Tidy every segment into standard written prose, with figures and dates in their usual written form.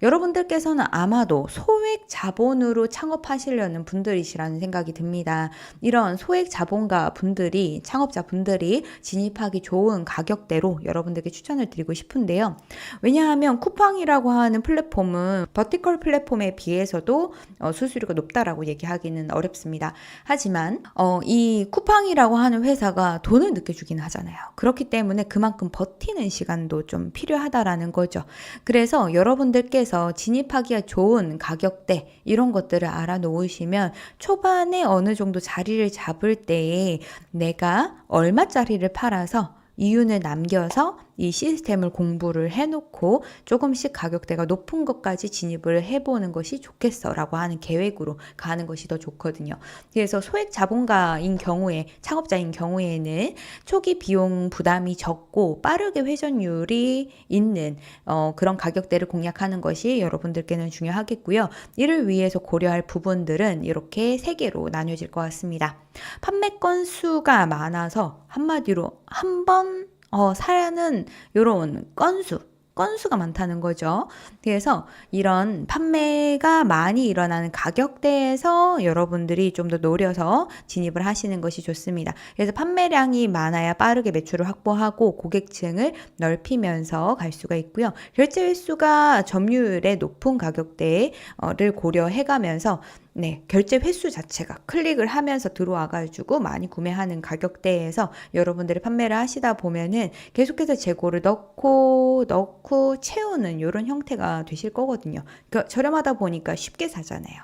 여러분들께서는 아마도 소액 자본으로 창업하시려는 분들이시라는 생각이 듭니다. 이런 소액 자본가 분들이, 창업자 분들이 진입하기 좋은 가격대로 여러분들께 추천을 드리고 싶은데요. 왜냐하면 쿠팡이라고 하는 플랫폼은 버티컬 플랫폼에 비해서도 수수료가 높다라고 얘기하기는 어렵습니다. 하지만 이 쿠팡이라고 하는 회사가 돈을 늦게 주긴 하잖아요. 그렇기 때문에 그만큼 버티는 시간도 좀 필요하다라는 거죠. 그래서 여러분들께서 진입하기가 좋은 가격대 이런 것들을 알아놓으시면 초반에 어느 정도 자리를 잡을 때에 내가 얼마짜리를 팔아서 이윤을 남겨서 이 시스템을 공부를 해놓고 조금씩 가격대가 높은 것까지 진입을 해보는 것이 좋겠어 라고 하는 계획으로 가는 것이 더 좋거든요. 그래서 소액 자본가인 경우에, 창업자인 경우에는 초기 비용 부담이 적고 빠르게 회전율이 있는 그런 가격대를 공략하는 것이 여러분들께는 중요하겠고요. 이를 위해서 고려할 부분들은 이렇게 3개로 나뉘어질 것 같습니다. 판매 건수가 많아서 한마디로 한번 사야는 이런 건수가 많다는 거죠. 그래서 이런 판매가 많이 일어나는 가격대에서 여러분들이 좀 더 노려서 진입을 하시는 것이 좋습니다. 그래서 판매량이 많아야 빠르게 매출을 확보하고 고객층을 넓히면서 갈 수가 있고요. 결제 횟수가 점유율의 높은 가격대를 고려해가면서 결제 횟수 자체가 클릭을 하면서 들어와가지고 많이 구매하는 가격대에서 여러분들이 판매를 하시다 보면은 계속해서 재고를 넣고 채우는 이런 형태가 되실 거거든요. 그러니까 저렴하다 보니까 쉽게 사잖아요.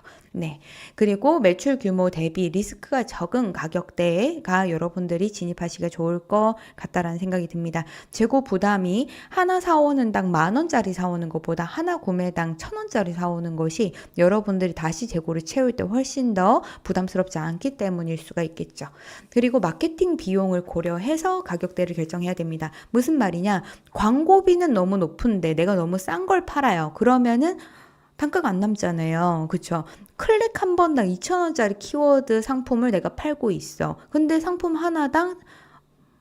그리고 매출 규모 대비 리스크가 적은 가격대가 여러분들이 진입하시기가 좋을 것 같다라는 생각이 듭니다. 재고 부담이 하나 사오는 당 10,000원짜리 사오는 것보다 하나 구매당 1,000원짜리 사오는 것이 여러분들이 다시 재고를 채울 때 훨씬 더 부담스럽지 않기 때문일 수가 있겠죠. 그리고 마케팅 비용을 고려해서 가격대를 결정해야 됩니다. 무슨 말이냐? 광고비는 너무 높은데 내가 너무 싼 걸 팔아요. 그러면은 단가가 안 남잖아요. 그쵸? 클릭 한 번당 2,000원짜리 키워드 상품을 내가 팔고 있어. 근데 상품 하나당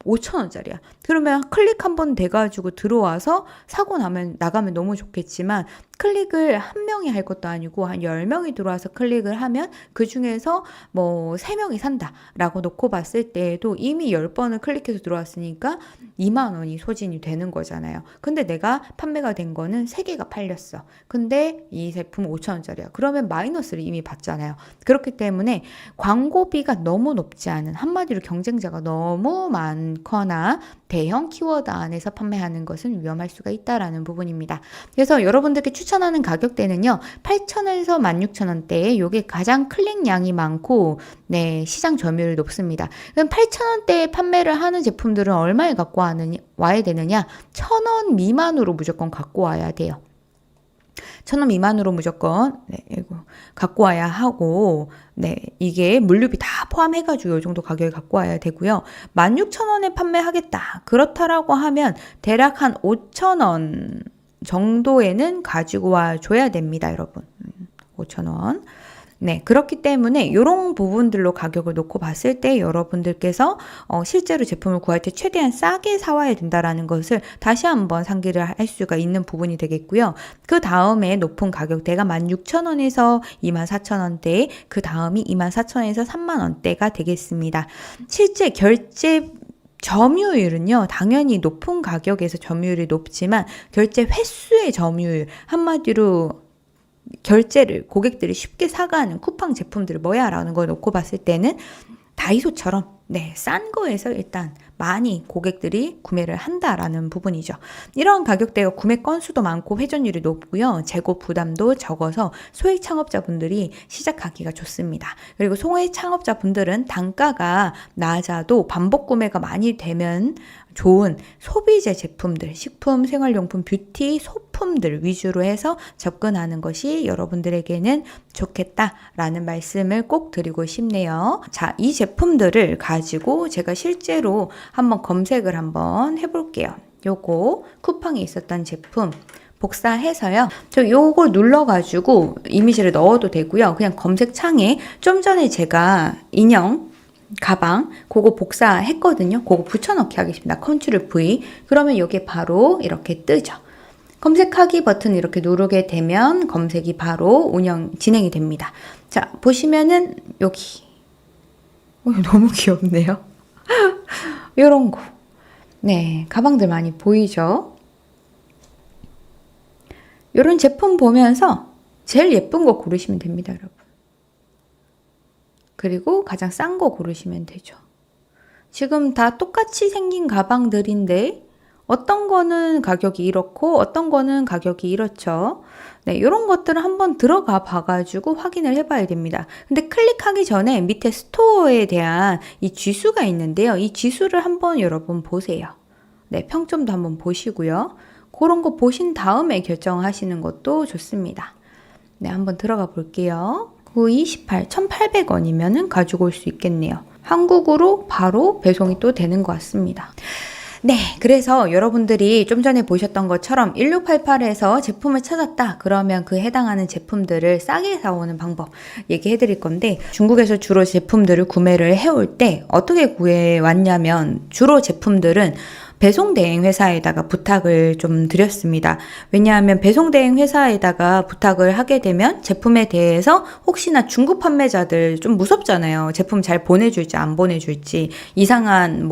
5,000원짜리야. 그러면 클릭 한 번 돼가지고 들어와서 사고 나가면 너무 좋겠지만 클릭을 한 명이 할 것도 아니고 한 10명이 들어와서 클릭을 하면 그 중에서 뭐 3명이 산다라고 놓고 봤을 때에도 이미 10번을 클릭해서 들어왔으니까 2만 원이 소진이 되는 거잖아요. 근데 내가 판매가 된 거는 3개가 팔렸어. 근데 이 제품 5,000원짜리야. 그러면 마이너스를 이미 받잖아요. 그렇기 때문에 광고비가 너무 높지 않은, 한마디로 경쟁자가 너무 많거나 대형 키워드 안에서 판매하는 것은 위험할 수가 있다라는 부분입니다. 그래서 여러분들께 추천하는 가격대는요, 8,000원에서 16,000원대에 요게 가장 클릭량이 많고 시장 점유율이 높습니다. 그럼 8,000원대에 판매를 하는 제품들은 얼마에 갖고 와야 되느냐? 1,000원 미만으로 무조건 갖고 와야 돼요. 1,000원 미만으로 무조건 갖고 와야 하고 이게 물류비 다 포함해가지고 이 정도 가격에 갖고 와야 되고요. 16,000원에 판매하겠다. 그렇다라고 하면 대략 한 5,000원 정도에는 가지고 와줘야 됩니다, 여러분. 5,000원. 그렇기 때문에 이런 부분들로 가격을 놓고 봤을 때 여러분들께서 실제로 제품을 구할 때 최대한 싸게 사와야 된다라는 것을 다시 한번 상기를 할 수가 있는 부분이 되겠고요. 그 다음에 높은 가격대가 16,000원에서 24,000원대, 그 다음이 24,000원에서 30,000원대가 되겠습니다. 실제 결제 점유율은요, 당연히 높은 가격에서 점유율이 높지만 결제 횟수의 점유율, 한마디로 결제를 고객들이 쉽게 사가는 쿠팡 제품들이 뭐야? 라는 걸 놓고 봤을 때는 다이소처럼 싼 거에서 일단 많이 고객들이 구매를 한다라는 부분이죠. 이런 가격대가 구매 건수도 많고 회전율이 높고요. 재고 부담도 적어서 소액 창업자분들이 시작하기가 좋습니다. 그리고 소액 창업자분들은 단가가 낮아도 반복 구매가 많이 되면 좋은 소비재 제품들, 식품, 생활용품, 뷰티, 소품들 위주로 해서 접근하는 것이 여러분들에게는 좋겠다라는 말씀을 꼭 드리고 싶네요. 자, 이 제품들을 가지고 제가 실제로 한번 검색을 한번 해볼게요. 요거 쿠팡에 있었던 제품 복사해서요. 저 요걸 눌러가지고 이미지를 넣어도 되고요. 그냥 검색창에 좀 전에 제가 인형 가방 그거 복사했거든요. 그거 붙여넣기 하겠습니다. 컨트롤 V. 그러면 여기 바로 이렇게 뜨죠. 검색하기 버튼 이렇게 누르게 되면 검색이 바로 진행이 됩니다. 자, 보시면은 여기 너무 귀엽네요. 이런 거. 네, 가방들 많이 보이죠? 이런 제품 보면서 제일 예쁜 거 고르시면 됩니다, 여러분. 그리고 가장 싼 거 고르시면 되죠. 지금 다 똑같이 생긴 가방들인데 어떤 거는 가격이 이렇고 어떤 거는 가격이 이렇죠. 네, 이런 것들을 한번 들어가 봐가지고 확인을 해봐야 됩니다. 근데 클릭하기 전에 밑에 스토어에 대한 이 지수가 있는데요. 이 지수를 한번 여러분 보세요. 네, 평점도 한번 보시고요. 그런 거 보신 다음에 결정하시는 것도 좋습니다. 네, 한번 들어가 볼게요. 928, 1,800원이면은 가지고 올 수 있겠네요. 한국으로 바로 배송이 또 되는 것 같습니다. 네, 그래서 여러분들이 좀 전에 보셨던 것처럼 1688에서 제품을 찾았다. 그러면 그 해당하는 제품들을 싸게 사오는 방법 얘기해 드릴 건데, 중국에서 주로 제품들을 구매를 해올 때 어떻게 구해왔냐면, 주로 제품들은 배송 대행 회사에다가 부탁을 좀 드렸습니다. 왜냐하면 배송 대행 회사에다가 부탁을 하게 되면 제품에 대해서 혹시나 중국 판매자들 좀 무섭잖아요. 제품 잘 보내줄지 안 보내줄지, 이상한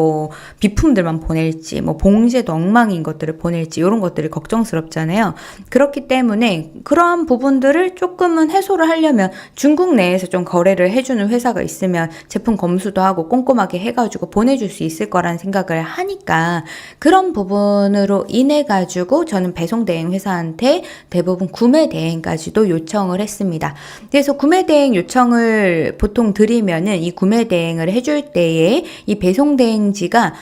비품들만 보낼지, 봉제도 엉망인 것들을 보낼지, 이런 것들이 걱정스럽잖아요. 그렇기 때문에 그러한 부분들을 조금은 해소를 하려면 중국 내에서 좀 거래를 해주는 회사가 있으면 제품 검수도 하고 꼼꼼하게 해가지고 보내줄 수 있을 거라는 생각을 하니까, 그런 부분으로 인해 가지고 저는 배송 대행 회사한테 대부분 구매 대행까지도 요청을 했습니다. 그래서 구매 대행 요청을 보통 드리면은 이 구매 대행을 해줄 때에 이 배송 대행지가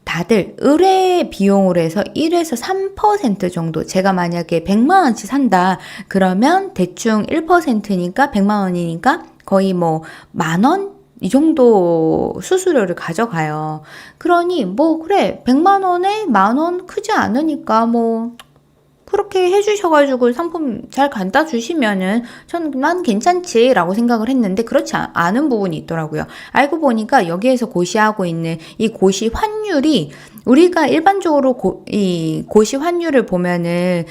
다들 의뢰 비용으로 해서 1에서 3% 정도, 제가 만약에 100만 원치 산다 그러면 대충 1%니까 100만 원이니까 거의 10,000원? 이 정도 수수료를 가져가요. 그러니 그래 100만 원에 10,000원 크지 않으니까 그렇게 해주셔가지고 상품 잘 갖다 주시면은 난 괜찮지 라고 생각을 했는데, 그렇지 않은 부분이 있더라고요. 알고 보니까 여기에서 고시하고 있는 이 고시 환율이, 우리가 일반적으로 이 고시 환율을 보면은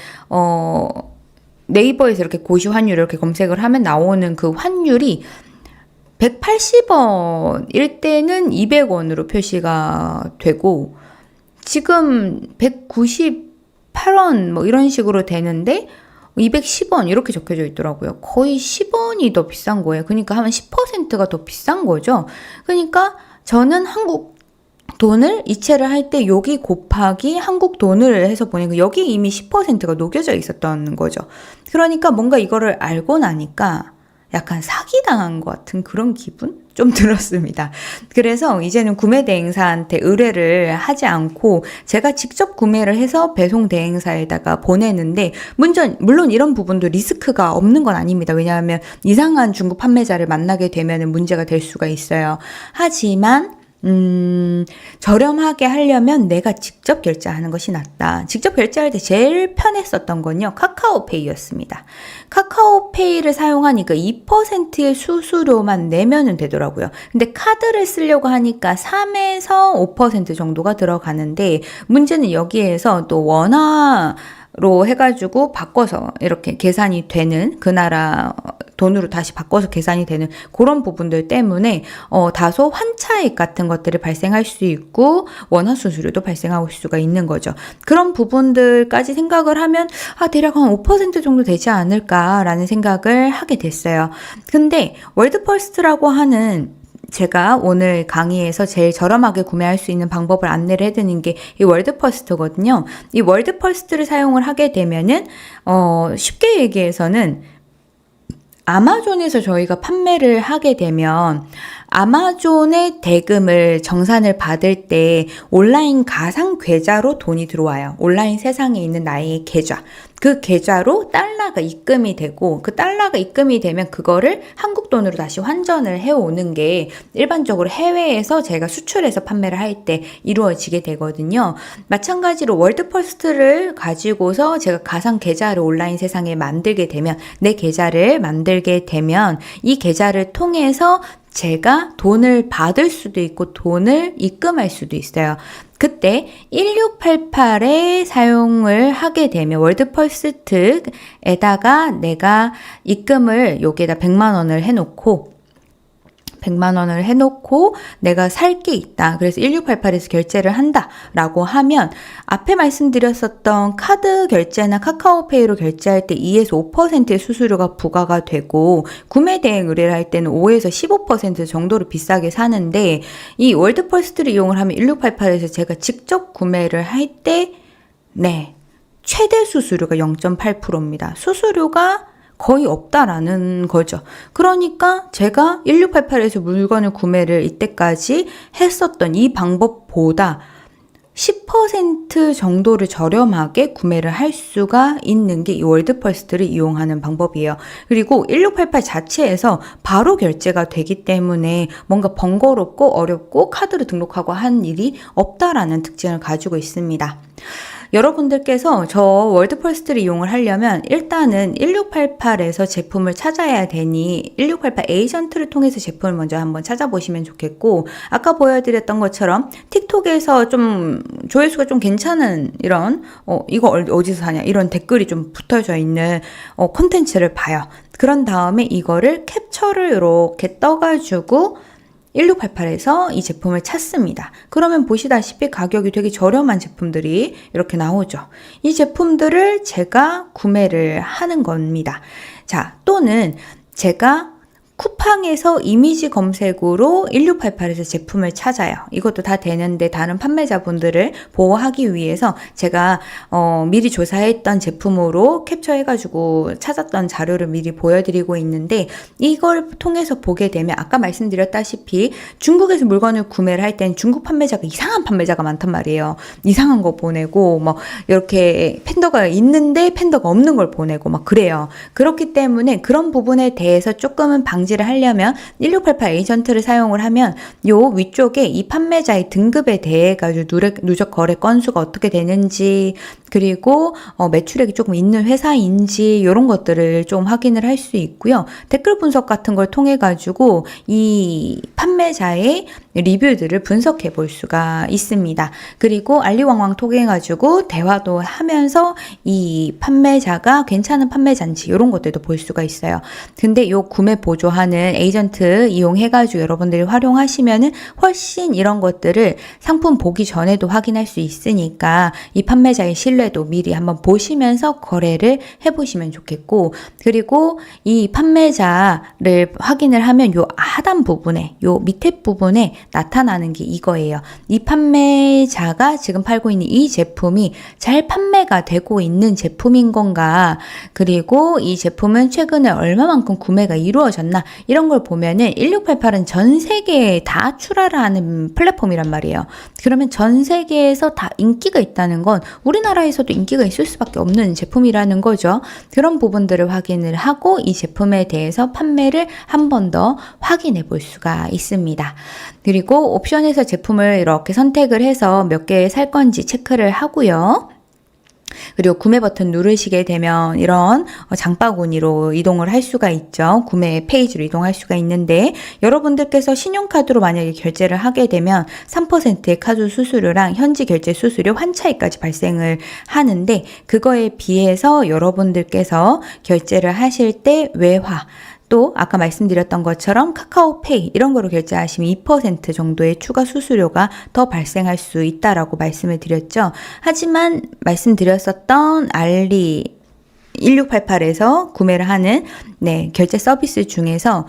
네이버에서 이렇게 고시 환율을 이렇게 검색을 하면 나오는 그 환율이 180원일 때는 200원으로 표시가 되고, 지금 198원 이런 식으로 되는데 210원 이렇게 적혀져 있더라고요. 거의 10원이 더 비싼 거예요. 그러니까 한 10%가 더 비싼 거죠. 그러니까 저는 한국 돈을 이체를 할 때 여기 곱하기 한국 돈을 해서 보내고, 여기 이미 10%가 녹여져 있었던 거죠. 그러니까 뭔가 이거를 알고 나니까 약간 사기당한 것 같은 그런 기분 좀 들었습니다. 그래서 이제는 구매 대행사한테 의뢰를 하지 않고 제가 직접 구매를 해서 배송 대행사에다가 보내는데, 물론 이런 부분도 리스크가 없는 건 아닙니다. 왜냐하면 이상한 중국 판매자를 만나게 되면 문제가 될 수가 있어요. 하지만 저렴하게 하려면 내가 직접 결제하는 것이 낫다. 직접 결제할 때 제일 편했었던 건요, 카카오페이였습니다. 카카오페이를 사용하니까 2%의 수수료만 내면은 되더라고요. 근데 카드를 쓰려고 하니까 3에서 5% 정도가 들어가는데, 문제는 여기에서 또 원화로 해가지고 바꿔서 이렇게 계산이 되는, 그 나라 돈으로 다시 바꿔서 계산이 되는 그런 부분들 때문에 다소 환차익 같은 것들이 발생할 수 있고 원화 수수료도 발생할 수가 있는 거죠. 그런 부분들까지 생각을 하면 대략 한 5% 정도 되지 않을까라는 생각을 하게 됐어요. 근데 월드퍼스트라고 하는, 제가 오늘 강의에서 제일 저렴하게 구매할 수 있는 방법을 안내를 해드리는 게 이 월드퍼스트거든요. 이 월드퍼스트를 사용을 하게 되면은 쉽게 얘기해서는 아마존에서 저희가 판매를 하게 되면 아마존의 대금을 정산을 받을 때 온라인 가상 계좌로 돈이 들어와요. 온라인 세상에 있는 나의 계좌. 그 계좌로 달러가 입금이 되고, 그 달러가 입금이 되면 그거를 한국 돈으로 다시 환전을 해오는 게 일반적으로 해외에서 제가 수출해서 판매를 할 때 이루어지게 되거든요. 마찬가지로 월드퍼스트를 가지고서 제가 가상 계좌를 온라인 세상에 만들게 되면, 내 계좌를 만들게 되면 이 계좌를 통해서 제가 돈을 받을 수도 있고 돈을 입금할 수도 있어요. 그때 1688에 사용을 하게 되면 월드퍼스트에다가 내가 입금을 여기에다 100만 원을 해놓고 내가 살 게 있다. 그래서 1688에서 결제를 한다 라고 하면 앞에 말씀드렸었던 카드 결제나 카카오페이로 결제할 때 2에서 5%의 수수료가 부과가 되고 구매 대행 의뢰를 할 때는 5에서 15% 정도로 비싸게 사는데 이 월드퍼스트를 이용을 하면 1688에서 제가 직접 구매를 할 때 최대 수수료가 0.8%입니다. 수수료가 거의 없다라는 거죠. 그러니까 제가 1688에서 물건을 구매를 이때까지 했었던 이 방법보다 10% 정도를 저렴하게 구매를 할 수가 있는 게 이 월드퍼스트를 이용하는 방법이에요. 그리고 1688 자체에서 바로 결제가 되기 때문에 뭔가 번거롭고 어렵고 카드를 등록하고 한 일이 없다라는 특징을 가지고 있습니다. 여러분들께서 저 월드퍼스트를 이용을 하려면 일단은 1688에서 제품을 찾아야 되니 1688 에이전트를 통해서 제품을 먼저 한번 찾아보시면 좋겠고, 아까 보여드렸던 것처럼 틱톡에서 좀 조회수가 좀 괜찮은 이런 이거 어디서 사냐 이런 댓글이 좀 붙어져 있는 콘텐츠를 봐요. 그런 다음에 이거를 캡처를 이렇게 떠가지고 1688에서 이 제품을 찾습니다. 그러면 보시다시피 가격이 되게 저렴한 제품들이 이렇게 나오죠. 이 제품들을 제가 구매를 하는 겁니다. 자, 또는 제가 쿠팡에서 이미지 검색으로 1688에서 제품을 찾아요. 이것도 다 되는데 다른 판매자분들을 보호하기 위해서 제가 미리 조사했던 제품으로 캡처해가지고 찾았던 자료를 미리 보여드리고 있는데, 이걸 통해서 보게 되면 아까 말씀드렸다시피 중국에서 물건을 구매를 할 때는 중국 판매자가 이상한 판매자가 많단 말이에요. 이상한 거 보내고 막 이렇게 팬더가 있는데 팬더가 없는 걸 보내고 막 그래요. 그렇기 때문에 그런 부분에 대해서 조금은 방지를 하려면 1688 에이전트를 사용을 하면 요 위쪽에 이 판매자의 등급에 대해 가지고 누적 거래 건수가 어떻게 되는지, 그리고 매출액이 조금 있는 회사인지 이런 것들을 좀 확인을 할 수 있고요. 댓글 분석 같은 걸 통해 가지고 이 판매자의 리뷰들을 분석해 볼 수가 있습니다. 그리고 알리왕왕 통해 가지고 대화도 하면서 이 판매자가 괜찮은 판매자인지 이런 것들도 볼 수가 있어요. 근데 요 구매 보조하는 에이전트 이용해 가지고 여러분들이 활용하시면은 훨씬 이런 것들을 상품 보기 전에도 확인할 수 있으니까 이 판매자의 신뢰도 미리 한번 보시면서 거래를 해보시면 좋겠고, 그리고 이 판매자를 확인을 하면 요 하단 부분에, 요 밑에 부분에 나타나는 게 이거예요. 이 판매자가 지금 팔고 있는 이 제품이 잘 판매가 되고 있는 제품인 건가, 그리고 이 제품은 최근에 얼마만큼 구매가 이루어졌나, 이런 걸 보면은 1688은 전 세계에 다 출하를 하는 플랫폼이란 말이에요. 그러면 전 세계에서 다 인기가 있다는 건 우리나라에서도 인기가 있을 수밖에 없는 제품이라는 거죠. 그런 부분들을 확인을 하고 이 제품에 대해서 판매를 한 번 더 확인해 볼 수가 있습니다. 그리고 옵션에서 제품을 이렇게 선택을 해서 몇 개 살 건지 체크를 하고요. 그리고 구매 버튼 누르시게 되면 이런 장바구니로 이동을 할 수가 있죠. 구매 페이지로 이동할 수가 있는데, 여러분들께서 신용카드로 만약에 결제를 하게 되면 3%의 카드 수수료랑 현지 결제 수수료 환차익까지 발생을 하는데, 그거에 비해서 여러분들께서 결제를 하실 때 외화, 또 아까 말씀드렸던 것처럼 카카오페이 이런 거로 결제하시면 2% 정도의 추가 수수료가 더 발생할 수 있다라고 말씀을 드렸죠. 하지만 말씀드렸었던 알리 1688에서 구매를 하는 결제 서비스 중에서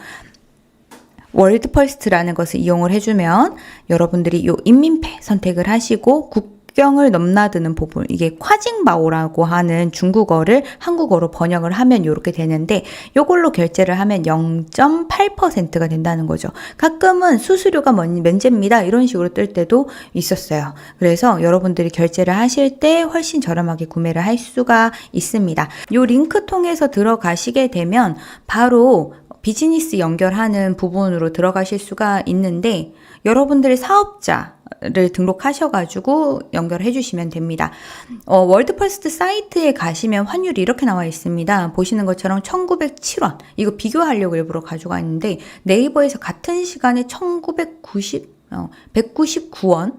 월드퍼스트라는 것을 이용을 해주면 여러분들이 요 인민페 선택을 하시고 국경을 넘나드는 부분, 이게 콰징바오라고 하는 중국어를 한국어로 번역을 하면 이렇게 되는데, 요걸로 결제를 하면 0.8%가 된다는 거죠. 가끔은 수수료가 면제입니다 이런 식으로 뜰 때도 있었어요. 그래서 여러분들이 결제를 하실 때 훨씬 저렴하게 구매를 할 수가 있습니다. 요 링크 통해서 들어가시게 되면 바로 비즈니스 연결하는 부분으로 들어가실 수가 있는데, 여러분들의 사업자를 등록하셔가지고 연결해 주시면 됩니다. 월드퍼스트 사이트에 가시면 환율이 이렇게 나와 있습니다. 보시는 것처럼 1907원. 이거 비교하려고 일부러 가져가 있는데, 네이버에서 같은 시간에 199원.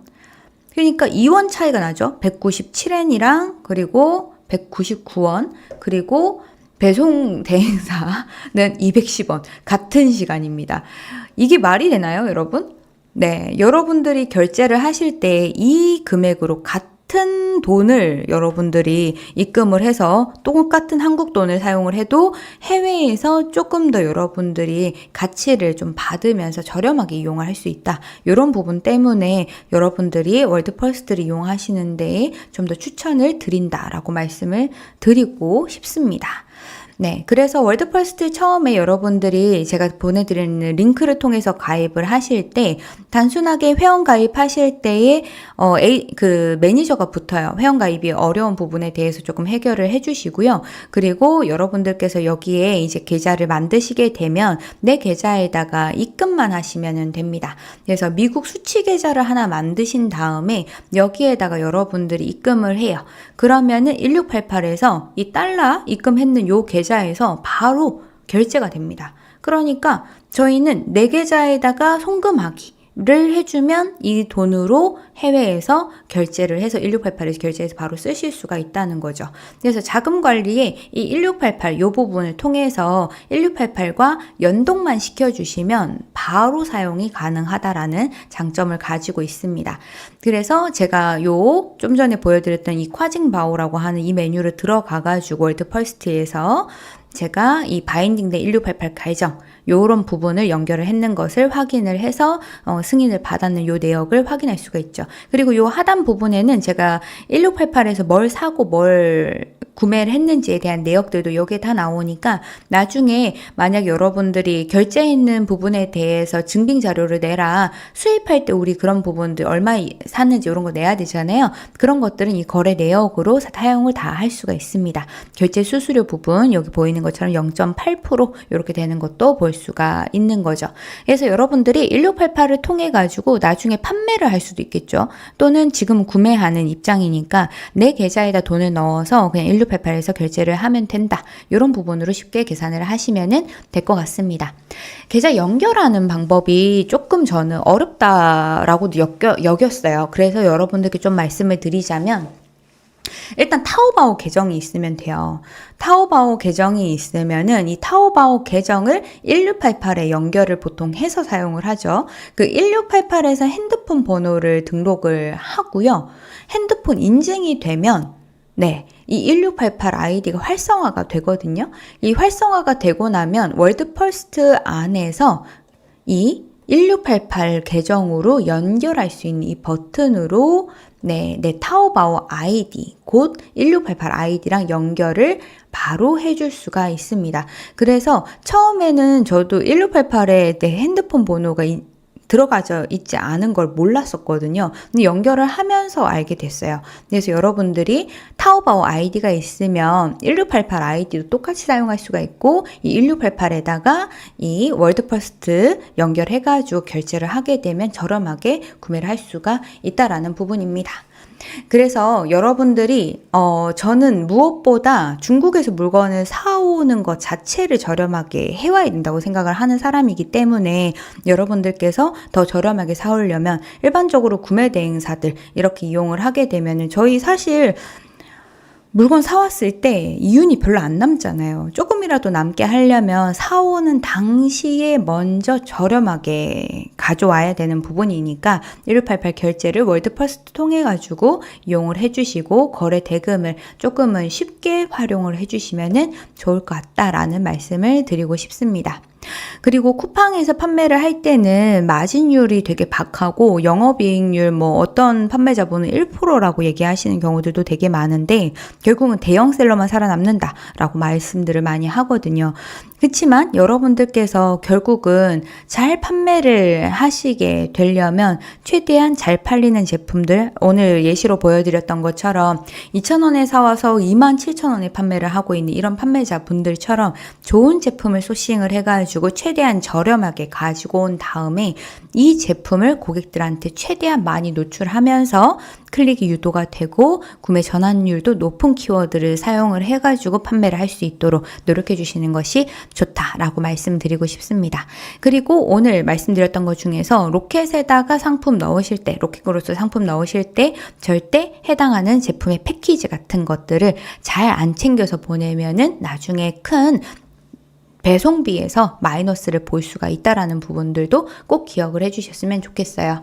그러니까 2원 차이가 나죠. 197엔이랑 그리고 199원 그리고 배송 대행사는 210원 같은 시간입니다. 이게 말이 되나요, 여러분? 네, 여러분들이 결제를 하실 때 이 금액으로 같은 돈을 여러분들이 입금을 해서 똑같은 한국 돈을 사용을 해도 해외에서 조금 더 여러분들이 가치를 좀 받으면서 저렴하게 이용을 할 수 있다. 이런 부분 때문에 여러분들이 월드펄스트를 이용하시는데 좀 더 추천을 드린다라고 말씀을 드리고 싶습니다. 네, 그래서 월드펄스트 처음에 여러분들이 제가 보내드리는 링크를 통해서 가입을 하실 때 단순하게 회원 가입하실 때에 그 매니저가 붙어요. 회원 가입이 어려운 부분에 대해서 조금 해결을 해주시고요. 그리고 여러분들께서 여기에 이제 계좌를 만드시게 되면 내 계좌에다가 입금만 하시면 됩니다. 그래서 미국 수취 계좌를 하나 만드신 다음에 여기에다가 여러분들이 입금을 해요. 그러면은 1688에서 이 달러 입금했는 요 계좌에서 바로 결제가 됩니다. 그러니까 저희는 내 계좌에다가 송금하기를 해주면 이 돈으로 해외에서 결제를 해서 1688에서 결제해서 바로 쓰실 수가 있다는 거죠. 그래서 자금 관리에 이 1688 요 부분을 통해서 1688과 연동만 시켜주시면 바로 사용이 가능하다라는 장점을 가지고 있습니다. 그래서 제가 요 좀 전에 보여드렸던 이 콰징바오라고 하는 이 메뉴를 들어가가지고 월드펄스트에서 제가 이 바인딩된 1688 계정 요런 부분을 연결을 했는 것을 확인을 해서 승인을 받았는 요 내역을 확인할 수가 있죠. 그리고 요 하단 부분에는 제가 1688에서 뭘 사고 뭘 구매를 했는지에 대한 내역들도 여기에 다 나오니까 나중에 만약 여러분들이 결제했는 부분에 대해서 증빙 자료를 내라, 수입할 때 우리 그런 부분들 얼마 샀는지 이런 거 내야 되잖아요. 그런 것들은 이 거래 내역으로 사용을 다 할 수가 있습니다. 결제 수수료 부분 여기 보이는 것처럼 0.8% 이렇게 되는 것도 볼 수가 있는 거죠. 그래서 여러분들이 1688을 통해 가지고 나중에 판매를 할 수도 있겠죠. 또는 지금 구매하는 입장이니까 내 계좌에다 돈을 넣어서 그냥 1688에서 결제를 하면 된다. 이런 부분으로 쉽게 계산을 하시면 될 것 같습니다. 계좌 연결하는 방법이 조금 저는 어렵다라고도 여겼어요. 그래서 여러분들께 좀 말씀을 드리자면 일단 타오바오 계정이 있으면 돼요. 타오바오 계정이 있으면은 이 타오바오 계정을 1688에 연결을 보통 해서 사용을 하죠. 그 1688에서 핸드폰 번호를 등록을 하고요. 핸드폰 인증이 되면 네, 이 1688 아이디가 활성화가 되거든요. 이 활성화가 되고 나면 월드펄스트 안에서 이 1688 계정으로 연결할 수 있는 이 버튼으로 내 타오바오 아이디, 곧 1688 아이디랑 연결을 바로 해줄 수가 있습니다. 그래서 처음에는 저도 1688에 내 핸드폰 번호가 들어가져 있지 않은 걸 몰랐었거든요. 근데 연결을 하면서 알게 됐어요. 그래서 여러분들이 타오바오 아이디가 있으면 1688 아이디도 똑같이 사용할 수가 있고 이 1688에다가 이 월드퍼스트 연결해가지고 결제를 하게 되면 저렴하게 구매를 할 수가 있다라는 부분입니다. 그래서 여러분들이 저는 무엇보다 중국에서 물건을 사오는 것 자체를 저렴하게 해와야 된다고 생각을 하는 사람이기 때문에 여러분들께서 더 저렴하게 사오려면 일반적으로 구매 대행사들 이렇게 이용을 하게 되면 저희 사실 물건 사왔을 때 이윤이 별로 안 남잖아요. 조금이라도 남게 하려면 사오는 당시에 먼저 저렴하게 가져와야 되는 부분이니까 1688 결제를 월드퍼스트 통해 가지고 이용을 해주시고 거래 대금을 조금은 쉽게 활용을 해주시면 좋을 것 같다라는 말씀을 드리고 싶습니다. 그리고 쿠팡에서 판매를 할 때는 마진율이 되게 박하고 영업이익률 어떤 판매자분은 1%라고 얘기하시는 경우들도 되게 많은데 결국은 대형셀러만 살아남는다라고 말씀들을 많이 하거든요. 그렇지만 여러분들께서 결국은 잘 판매를 하시게 되려면 최대한 잘 팔리는 제품들, 오늘 예시로 보여드렸던 것처럼 2,000원에 사와서 27,000원에 판매를 하고 있는 이런 판매자분들처럼 좋은 제품을 소싱을 해가지고 해가지고 최대한 저렴하게 가지고 온 다음에 이 제품을 고객들한테 최대한 많이 노출하면서 클릭이 유도가 되고 구매 전환율도 높은 키워드를 사용을 해가지고 판매를 할 수 있도록 노력해 주시는 것이 좋다라고 말씀드리고 싶습니다. 그리고 오늘 말씀드렸던 것 중에서 로켓에다가 상품 넣으실 때, 로켓그로스 상품 넣으실 때 절대 해당하는 제품의 패키지 같은 것들을 잘 안 챙겨서 보내면은 나중에 큰 배송비에서 마이너스를 볼 수가 있다라는 부분들도 꼭 기억을 해주셨으면 좋겠어요.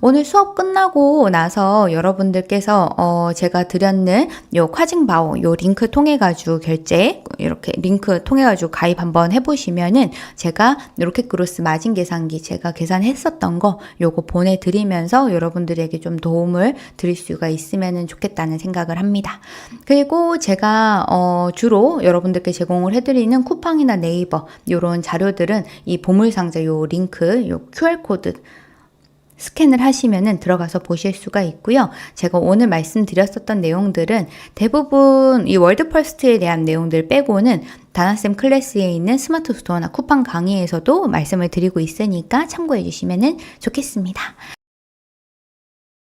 오늘 수업 끝나고 나서 여러분들께서 제가 드렸는 요 콰징바오 요 링크 통해 가지고 결제 이렇게 링크 통해 가지고 가입 한번 해보시면은 제가 로켓그로스 마진 계산기 제가 계산했었던 거 요거 보내드리면서 여러분들에게 좀 도움을 드릴 수가 있으면 좋겠다는 생각을 합니다. 그리고 제가 주로 여러분들께 제공을 해드리는 쿠팡이나 네이버 이런 자료들은 이 보물상자 요 링크 요 QR코드 스캔을 하시면은 들어가서 보실 수가 있고요. 제가 오늘 말씀드렸었던 내용들은 대부분 이 월드퍼스트에 대한 내용들 빼고는 다나쌤 클래스에 있는 스마트 스토어나 쿠팡 강의에서도 말씀을 드리고 있으니까 참고해 주시면 좋겠습니다.